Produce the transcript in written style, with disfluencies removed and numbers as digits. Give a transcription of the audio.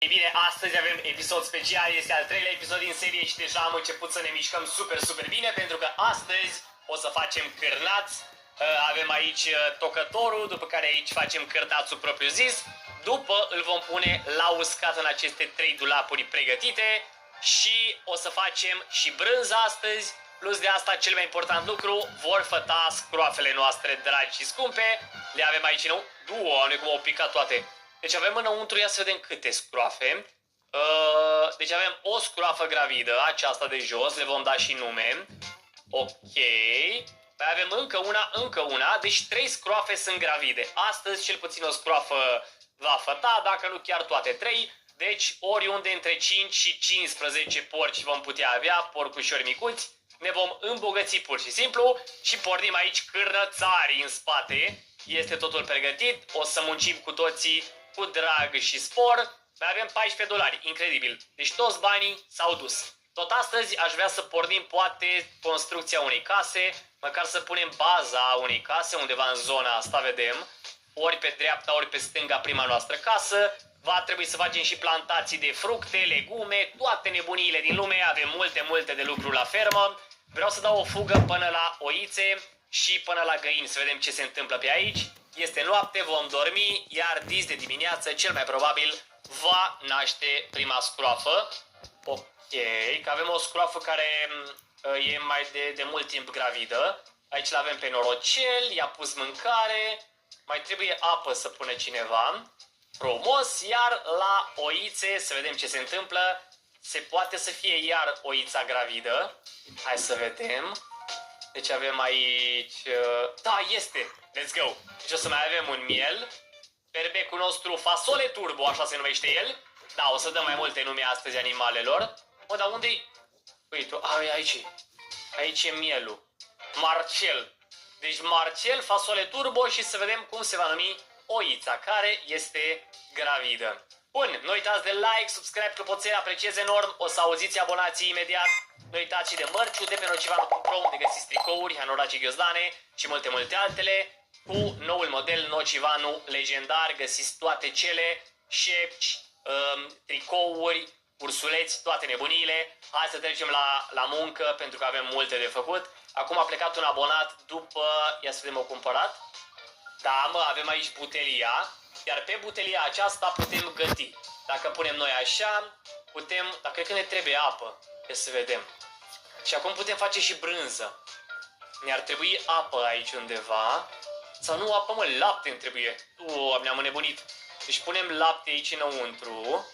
Ei bine, astăzi avem episod special, este al treilea episod din serie și deja am început să ne mișcăm super bine pentru că astăzi o să facem cârnați. Avem aici tocătorul, după care aici facem cârnațul propriu zis. După îl vom pune la uscat în aceste 3 dulapuri pregătite și o să facem și brânza astăzi. Plus de asta, cel mai important lucru, vor făta scroafele noastre dragi și scumpe. Le avem aici, nu? Doamne, cum au picat toate. Deci avem înăuntru, ia să vedem câte scroafe. Deci avem o scroafă gravidă, aceasta de jos, le vom da și nume. Ok. Mai avem încă una, deci 3 scroafe sunt gravide. Astăzi cel puțin o scroafă va făta, dacă nu chiar toate 3. Deci oriunde între 5 și 15 porci vom putea avea, porcușori micuți. Ne vom îmbogăți pur și simplu și pornim aici cârnățarii în spate. Este totul pregătit, o să muncim cu toții cu drag și spor. Mai avem $14, incredibil. Deci toți banii s-au dus. Tot astăzi aș vrea să pornim poate construcția unei case, măcar să punem baza unei case undeva în zona asta, vedem. Ori pe dreapta, ori pe stânga prima noastră casă. Va trebui să facem și plantații de fructe, legume, toate nebuniile din lume. Avem multe de lucru la fermă. Vreau să dau o fugă până la oițe și până la găini, să vedem ce se întâmplă pe aici. Este noapte, vom dormi, iar dis de dimineață, cel mai probabil, va naște prima scroafă. Ok, că avem o scroafă care e mai de mult timp gravidă. Aici l-avem pe norocel, i-a pus mâncare, mai trebuie apă să pune cineva. Frumos, iar la oițe, să vedem ce se întâmplă. Se poate să fie iar oița gravidă. Hai să vedem. Deci avem aici... Da, este! Let's go! Deci o să mai avem un miel. Berbecul nostru fasole turbo, așa se numește el. Da, o să dăm mai multe nume astăzi animalelor. Mă, dar unde-i? Uite, aici. Aici e mielul. Marcel. Deci Marcel, fasole turbo și să vedem cum se va numi oița, care este gravidă. Bun, nu uitați de like, subscribe, clopoțel, apreciez enorm, o să auziți abonații imediat. Nu uitați și de mărciu de pe nocivano.ro, unde găsiți tricouri, hanoraci ghiozdane și multe altele. Cu noul model Nocivanu legendar găsiți toate cele, șepci, tricouri, ursuleți, toate nebuniile. Hai să trecem la muncă pentru că avem multe de făcut. Acum a plecat un abonat după, ia să vedem, o cumpărat. Da, mă, avem aici butelia, iar pe butelia aceasta putem găti. Dacă punem noi așa, putem, dar cred că ne trebuie apă, ia să vedem. Și acum putem face și brânză. Ne-ar trebui apă aici undeva. Sau nu apă, mă, lapte îmi trebuie. Ne-am înnebunit. Deci punem lapte aici înăuntru.